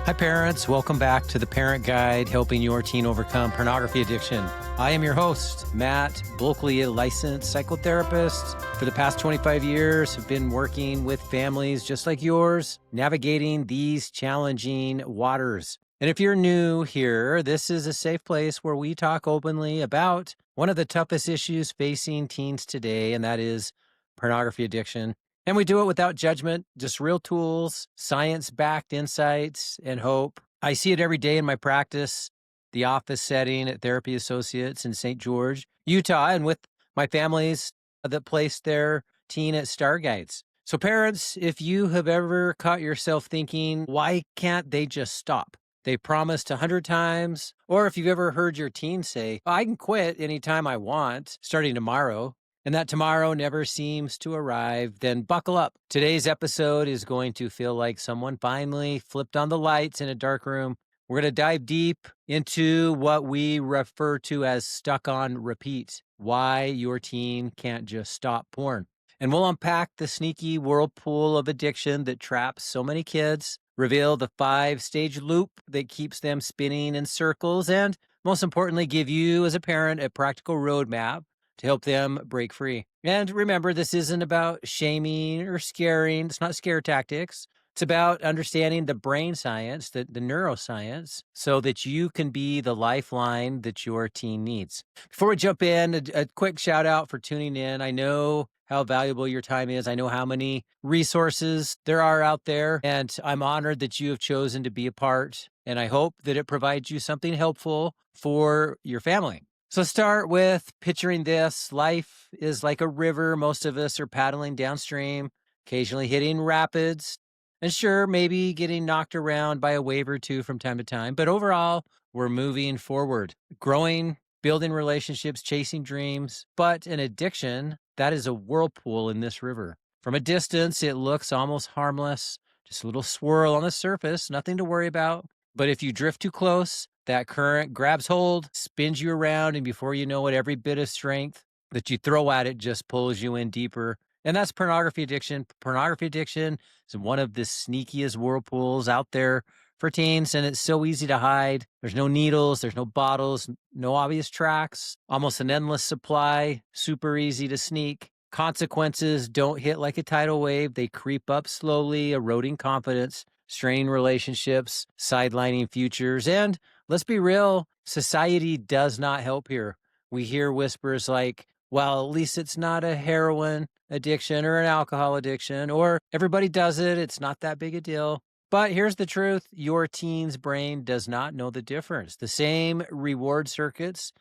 Hi, parents. Welcome back to the Parent Guide, helping your teen overcome pornography addiction. I am your host, Matt Bulkley, a licensed psychotherapist. For the past 25 years, I've been working with families just like yours, navigating these challenging waters. And if you're new here, this is a safe place where we talk openly about one of the toughest issues facing teens today, and that is pornography addiction. And we do it without judgment, just real tools, science-backed insights, and hope. I see it every day in my practice, the office setting at Therapy Associates in St. George, Utah, and with my families that place their teen at Starguides. So parents, if you have ever caught yourself thinking, why can't they just stop? They promised 100 times. Or if you've ever heard your teen say, I can quit anytime I want, starting tomorrow, and that tomorrow never seems to arrive, then buckle up. Today's episode is going to feel like someone finally flipped on the lights in a dark room. We're going to dive deep into what we refer to as stuck on repeat, why your teen can't just stop porn. And we'll unpack the sneaky whirlpool of addiction that traps so many kids, reveal the 5-stage loop that keeps them spinning in circles, and most importantly, give you as a parent a practical roadmap to help them break free. And remember, this isn't about shaming or scaring. It's not scare tactics. It's about understanding the brain science, the neuroscience, so that you can be the lifeline that your teen needs. Before we jump in, a quick shout out for tuning in. I know how valuable your time is. I know how many resources there are out there, and I'm honored that you have chosen to be a part, and I hope that it provides you something helpful for your family. So start with picturing this. Life is like a river. Most of us are paddling downstream, occasionally hitting rapids, and sure, maybe getting knocked around by a wave or two from time to time. But overall, we're moving forward, growing, building relationships, chasing dreams. But an addiction, that is a whirlpool in this river. From a distance, it looks almost harmless, just a little swirl on the surface, nothing to worry about. But if you drift too close, that current grabs hold, spins you around, and before you know it, every bit of strength that you throw at it just pulls you in deeper. And that's pornography addiction. Pornography addiction is one of the sneakiest whirlpools out there for teens, and it's so easy to hide. There's no needles, there's no bottles, no obvious tracks, almost an endless supply, super easy to sneak. Consequences don't hit like a tidal wave. They creep up slowly, eroding confidence, straining relationships, sidelining futures, and let's be real, society does not help here. We hear whispers like, well, at least it's not a heroin addiction or an alcohol addiction, or everybody does it, it's not that big a deal. But here's the truth, your teen's brain does not know the difference. The same reward circuits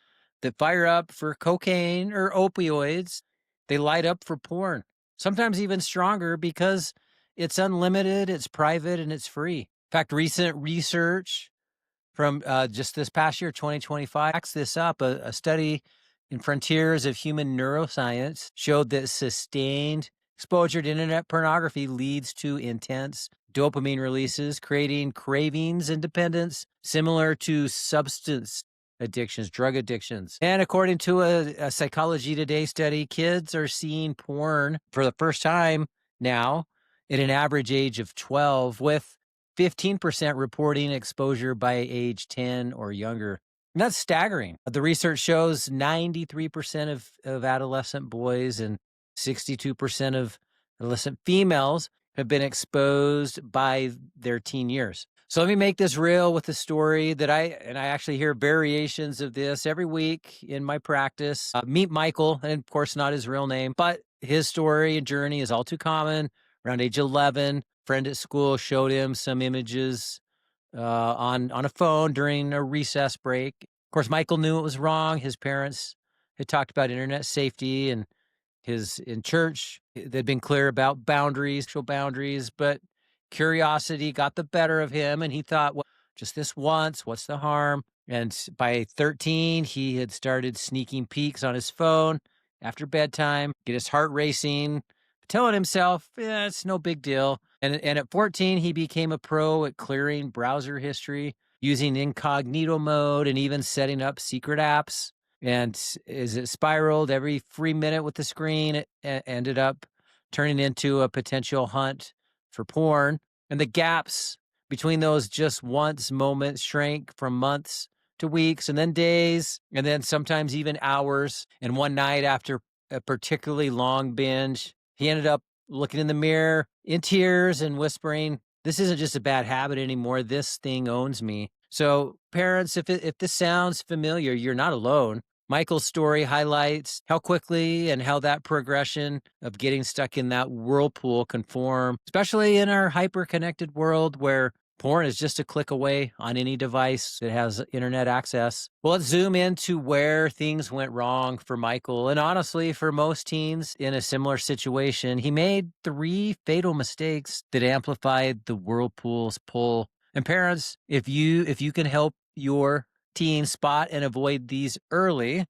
that fire up for cocaine or opioids, they light up for porn, sometimes even stronger because it's unlimited, it's private, and it's free. In fact, recent research from just this past year, 2025, backs this up. A study in Frontiers of Human Neuroscience showed that sustained exposure to internet pornography leads to intense dopamine releases, creating cravings and dependence similar to substance addictions, drug addictions. And according to a Psychology Today study, kids are seeing porn for the first time now at an average age of 12, with 15% reporting exposure by age 10 or younger. And that's staggering. The research shows 93% of adolescent boys and 62% of adolescent females have been exposed by their teen years. So let me make this real with a story that I actually hear variations of this every week in my practice. Meet Michael, and of course not his real name, but his story and journey is all too common. Around age 11, friend at school showed him some images on a phone during a recess break. Of course, Michael knew it was wrong. His parents had talked about internet safety, and in church, they'd been clear about sexual boundaries, but curiosity got the better of him, and he thought, well, just this once, what's the harm? And by 13, he had started sneaking peeks on his phone after bedtime, get his heart racing, telling himself, it's no big deal. And at 14, he became a pro at clearing browser history, using incognito mode, and even setting up secret apps. And as it spiraled, every free minute with the screen, it ended up turning into a potential hunt for porn. And the gaps Between those just once moments shrank from months to weeks and then days, and then sometimes even hours. And one night after a particularly long binge, he ended up looking in the mirror in tears and whispering, "This isn't just a bad habit anymore. This thing owns me." So parents, if this sounds familiar, you're not alone. Michael's story highlights how quickly and how that progression of getting stuck in that whirlpool can form, especially in our hyper-connected world where porn is just a click away on any device that has internet access. Well, let's zoom into where things went wrong for Michael. And honestly, for most teens in a similar situation, he made 3 fatal mistakes that amplified the whirlpool's pull. And parents, if you can help your teen spot and avoid these early,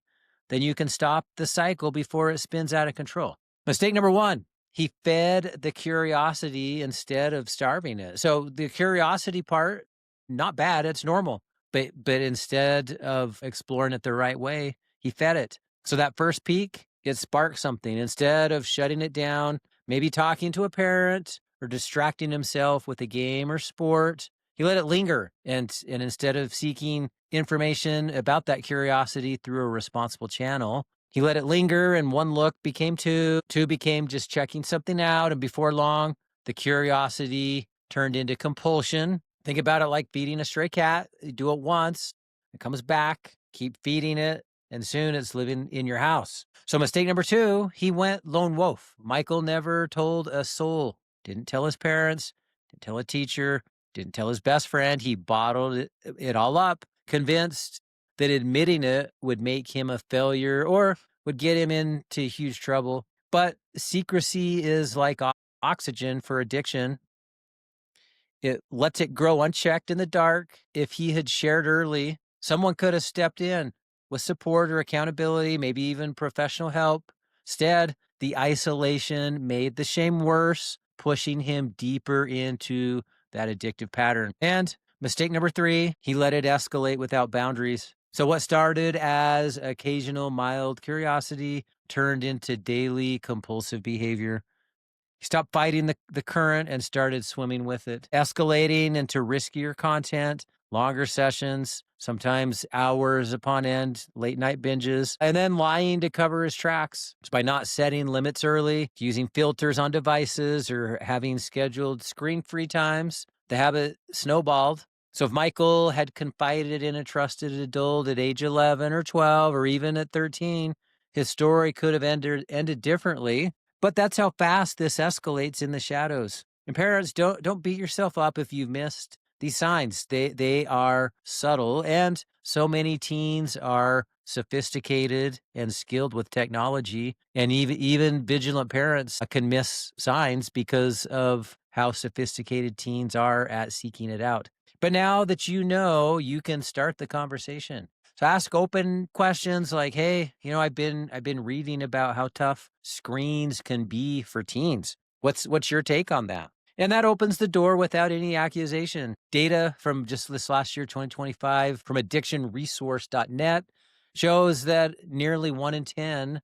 then you can stop the cycle before it spins out of control. Mistake number 1, he fed the curiosity instead of starving it. So the curiosity part, not bad, it's normal. But instead of exploring it the right way, he fed it. So that first peak, it sparked something. Instead of shutting it down, maybe talking to a parent or distracting himself with a game or sport, he let it linger. And instead of seeking information about that curiosity through a responsible channel, he let it linger, and 1 look became 2. 2 became just checking something out. And before long, the curiosity turned into compulsion. Think about it like feeding a stray cat. You do it once, it comes back, keep feeding it, and soon it's living in your house. So mistake number 2, he went lone wolf. Michael never told a soul, didn't tell his parents, didn't tell a teacher, didn't tell his best friend. He bottled it all up, convinced that admitting it would make him a failure or would get him into huge trouble. But secrecy is like oxygen for addiction. It lets it grow unchecked in the dark. If he had shared early, someone could have stepped in with support or accountability, maybe even professional help. Instead, the isolation made the shame worse, pushing him deeper into that addictive pattern. And mistake number 3, he let it escalate without boundaries. So what started as occasional mild curiosity turned into daily compulsive behavior. He stopped fighting the current and started swimming with it, escalating into riskier content, longer sessions, sometimes hours upon end, late night binges, and then lying to cover his tracks. It's by not setting limits early, using filters on devices, or having scheduled screen-free times. The habit snowballed. So if Michael had confided in a trusted adult at age 11 or 12 or even at 13, his story could have ended differently. But that's how fast this escalates in the shadows. And parents, don't beat yourself up if you've missed these signs. They are subtle, and so many teens are sophisticated and skilled with technology, and even vigilant parents can miss signs because of how sophisticated teens are at seeking it out. But now that you know, you can start the conversation. So ask open questions like, "Hey, I've been reading about how tough screens can be for teens. What's your take on that?" And that opens the door without any accusation. Data from just this last year, 2025, from addictionresource.net shows that nearly 1 in 10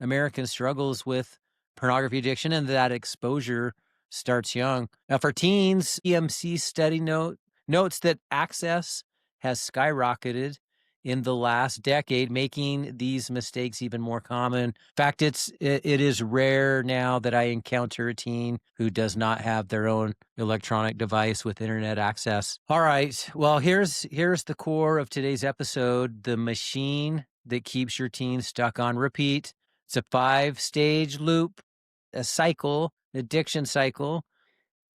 Americans struggles with pornography addiction, and that exposure starts young. Now, for teens, EMC study notes that access has skyrocketed in the last decade, making these mistakes even more common. In fact, it is rare now that I encounter a teen who does not have their own electronic device with internet access. All right, well, here's the core of today's episode: the machine that keeps your teen stuck on repeat. It's a 5-stage loop, a cycle, an addiction cycle.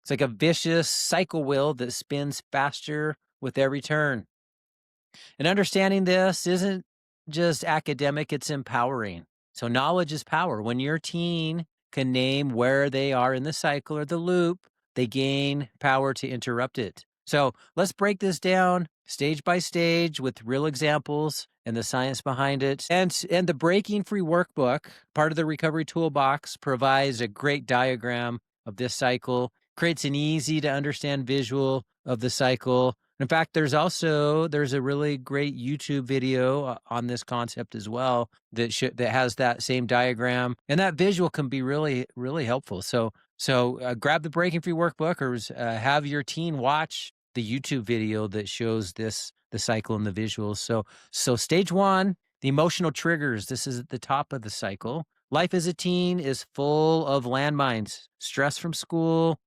It's like a vicious cycle wheel that spins faster with every turn. And understanding this isn't just academic, it's empowering. So knowledge is power. When your teen can name where they are in the cycle or the loop, they gain power to interrupt it. So let's break this down stage by stage with real examples and the science behind it. And the Breaking Free workbook, part of the Recovery Toolbox, provides a great diagram of this cycle, creates an easy to understand visual of the cycle. In fact, there's a really great YouTube video on this concept as well that has that same diagram, and that visual can be really, really helpful. So grab the Breaking Free workbook, or have your teen watch the YouTube video that shows the cycle and the visuals. So stage 1, the emotional triggers. This is at the top of the cycle. Life as a teen is full of landmines, stress from school,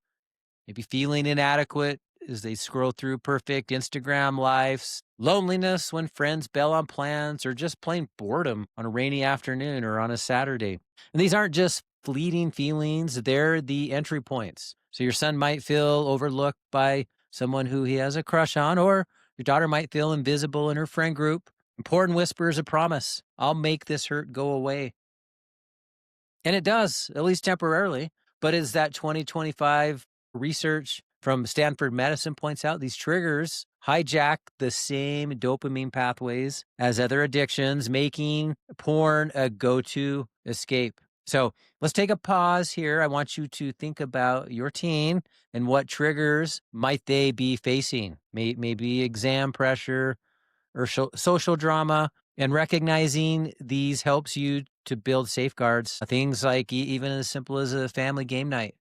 maybe feeling inadequate as they scroll through perfect Instagram lives, loneliness when friends bail on plans, or just plain boredom on a rainy afternoon or on a Saturday. And these aren't just fleeting feelings, they're the entry points. So your son might feel overlooked by someone who he has a crush on, or your daughter might feel invisible in her friend group. Important whispers of promise. I'll make this hurt go away. And it does, at least temporarily. But as that 2025 research from Stanford Medicine points out, these triggers hijack the same dopamine pathways as other addictions, making porn a go-to escape. So let's take a pause here. I want you to think about your teen and what triggers might they be facing. Maybe exam pressure or social drama, and recognizing these helps you to build safeguards, things like even as simple as a family game night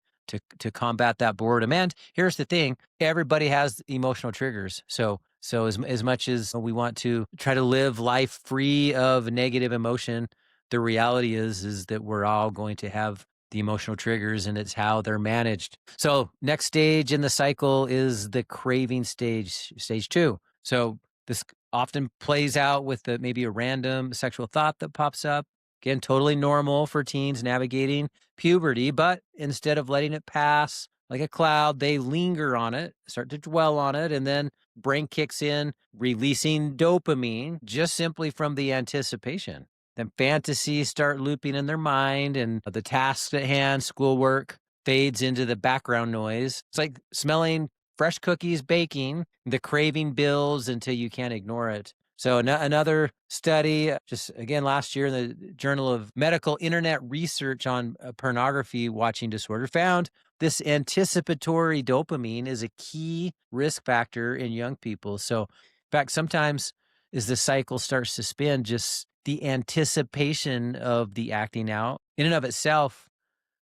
to combat that boredom. And here's the thing, everybody has emotional triggers. So as much as we want to try to live life free of negative emotion, the reality is that we're all going to have the emotional triggers, and it's how they're managed. So next stage in the cycle is the craving stage, stage 2. So this often plays out with maybe a random sexual thought that pops up. Again, totally normal for teens navigating puberty, but instead of letting it pass like a cloud, they linger on it, start to dwell on it, and then brain kicks in, releasing dopamine just simply from the anticipation. Then fantasies start looping in their mind, and the tasks at hand, schoolwork, fades into the background noise. It's like smelling fresh cookies baking, the craving builds until you can't ignore it. So another study, just again last year in the Journal of Medical Internet Research on pornography watching disorder, found this anticipatory dopamine is a key risk factor in young people. So in fact, sometimes as the cycle starts to spin, just the anticipation of the acting out in and of itself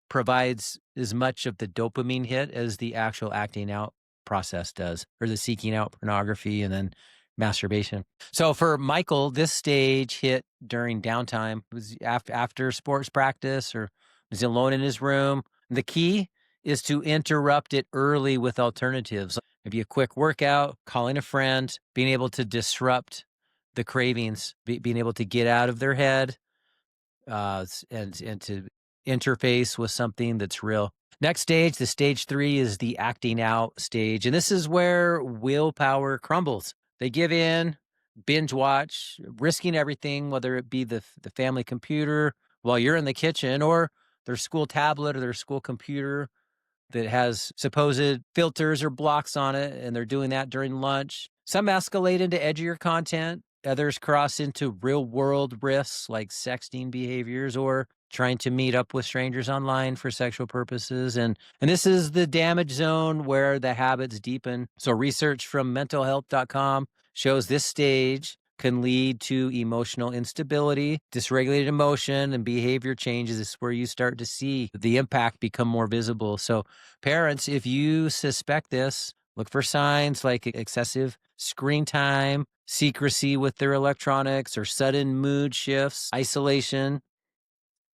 provides as much of the dopamine hit as the actual acting out process does, or the seeking out pornography and then masturbation. So for Michael, this stage hit during downtime. It was after sports practice, or was alone in his room. The key is to interrupt it early with alternatives. Maybe a quick workout, calling a friend, being able to disrupt the cravings, being able to get out of their head, and to interface with something that's real. Next stage, the stage 3, is the acting out stage. And this is where willpower crumbles. They give in, binge watch, risking everything, whether it be the family computer while you're in the kitchen, or their school tablet or their school computer that has supposed filters or blocks on it, and they're doing that during lunch. Some escalate into edgier content. Others cross into real-world risks like sexting behaviors or trying to meet up with strangers online for sexual purposes. And this is the damage zone where the habits deepen. So research from mentalhealth.com shows this stage can lead to emotional instability, dysregulated emotion, and behavior changes. This is where you start to see the impact become more visible. So parents, if you suspect this, look for signs like excessive screen time, secrecy with their electronics, or sudden mood shifts, isolation.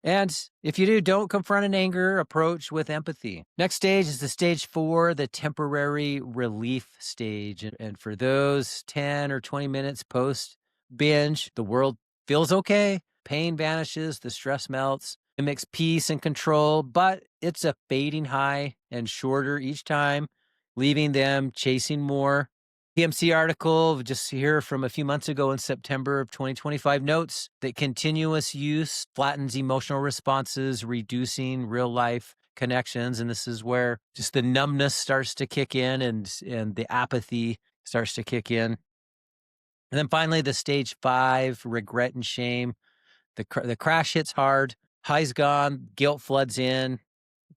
And if you do, don't confront in anger, approach with empathy. Next stage is the stage 4, the temporary relief stage. And for those 10 or 20 minutes post binge, the world feels okay. Pain vanishes, the stress melts. It makes peace and control, but it's a fading high and shorter each time, leaving them chasing more. PMC article just here from a few months ago in September of 2025 notes that continuous use flattens emotional responses, reducing real life connections. And this is where just the numbness starts to kick in, and the apathy starts to kick in. And then finally, the stage 5, regret and shame. The crash hits hard, high's gone, guilt floods in.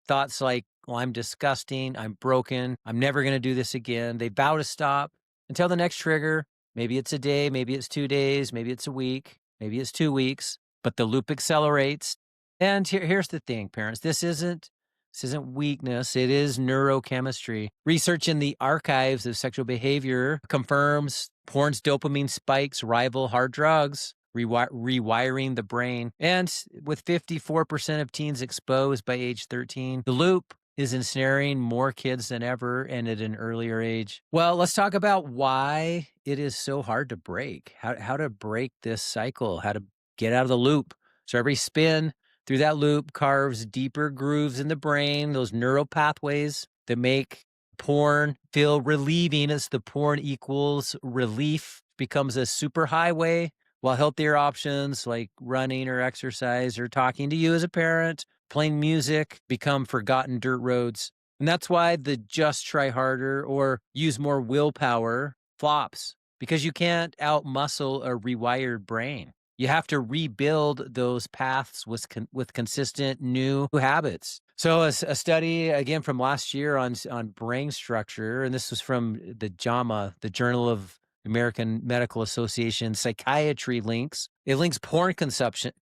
Thoughts like, well, I'm disgusting, I'm broken, I'm never going to do this again. They vow to stop until the next trigger. Maybe it's a day, maybe it's 2 days, maybe it's a week, maybe it's 2 weeks, but the loop accelerates. And here's the thing, parents, this isn't This isn't weakness. It is neurochemistry. Research in the archives of sexual behavior confirms porn's dopamine spikes rival hard drugs, rewiring the brain. And with 54% of teens exposed by age 13, the loop is ensnaring more kids than ever and at an earlier age. Well, let's talk about why it is so hard to break, how to break this cycle, how to get out of the loop. So every spin through that loop carves deeper grooves in the brain, those neural pathways that make porn feel relieving as the porn equals relief becomes a super highway, while healthier options like running or exercise or talking to you as a parent, playing music become forgotten dirt roads. And that's why the just try harder or use more willpower flops, because you can't outmuscle a rewired brain. You have to rebuild those paths with consistent new habits. So a study, again, from last year on brain structure, and this was from the JAMA, the Journal of American Medical Association Psychiatry links. It links porn consumption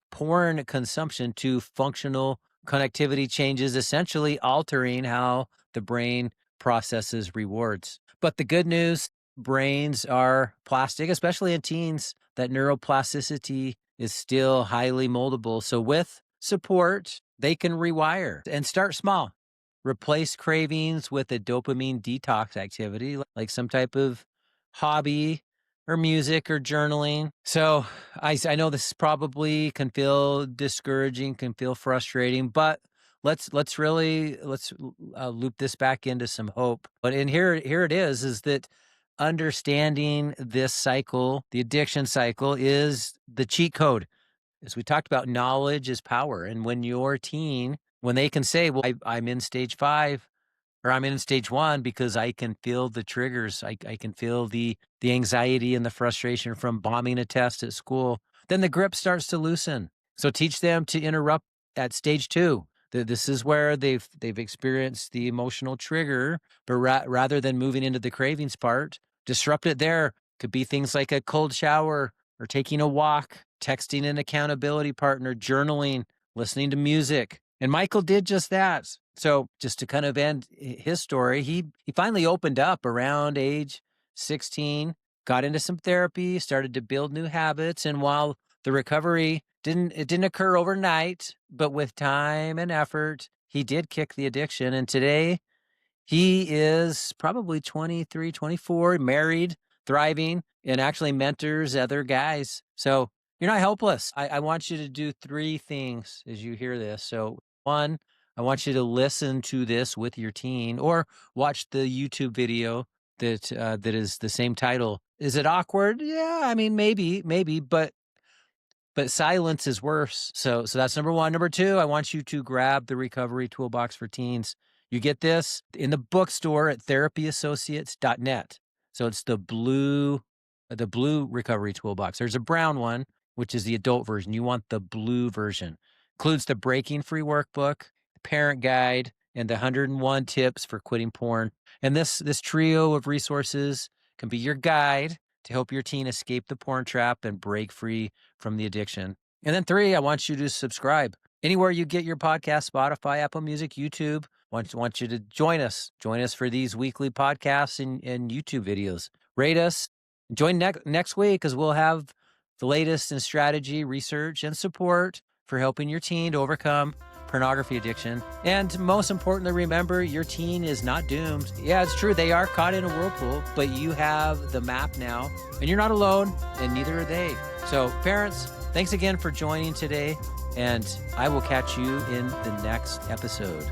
to functional connectivity changes, essentially altering how the brain processes rewards. But the good news, brains are plastic, especially in teens. That neuroplasticity is still highly moldable. So with support, they can rewire and start small. Replace cravings with a dopamine detox activity, like some type of hobby or music or journaling. So I know this probably can feel discouraging, can feel frustrating, but let's loop this back into some hope. But here it is that understanding this cycle, the addiction cycle, is the cheat code. As we talked about, knowledge is power. And when your teen, when they can say, well, I'm in stage 5 or I'm in stage 1 because I can feel the triggers, I can feel the anxiety and the frustration from bombing a test at school, then the grip starts to loosen. So teach them to interrupt at stage 2. This is where they've experienced the emotional trigger, but rather than moving into the cravings part, disrupt it there. Could be things like a cold shower or taking a walk, texting an accountability partner, journaling, listening to music. And Michael did just that. So just to kind of end his story, he finally opened up around age 16, got into some therapy, started to build new habits. And while the recovery didn't occur overnight, but with time and effort, he did kick the addiction. And today he is probably 23, 24, married, thriving, and actually mentors other guys. So you're not helpless. I want you to do 3 things as you hear this. So 1, I want you to listen to this with your teen or watch the YouTube video that is the same title. Is it awkward? Yeah, I mean, maybe, but silence is worse. So that's number 1. Number 2, I want you to grab the Recovery Toolbox for Teens. You get this in the bookstore at therapyassociates.net. So it's the blue Recovery Toolbox. There's a brown one, which is the adult version. You want the blue version. Includes the Breaking Free workbook, the parent guide, and the 101 tips for quitting porn. And this trio of resources can be your guide to help your teen escape the porn trap and break free from the addiction. And then 3, I want you to subscribe. Anywhere you get your podcast, Spotify, Apple Music, YouTube, want you to join us. Join us for these weekly podcasts and YouTube videos. Rate us. Join next week because we'll have the latest in strategy, research, and support for helping your teen to overcome pornography addiction. And most importantly, remember, your teen is not doomed. Yeah, it's true. They are caught in a whirlpool, but you have the map now, and you're not alone, and neither are they. So parents, thanks again for joining today, and I will catch you in the next episode.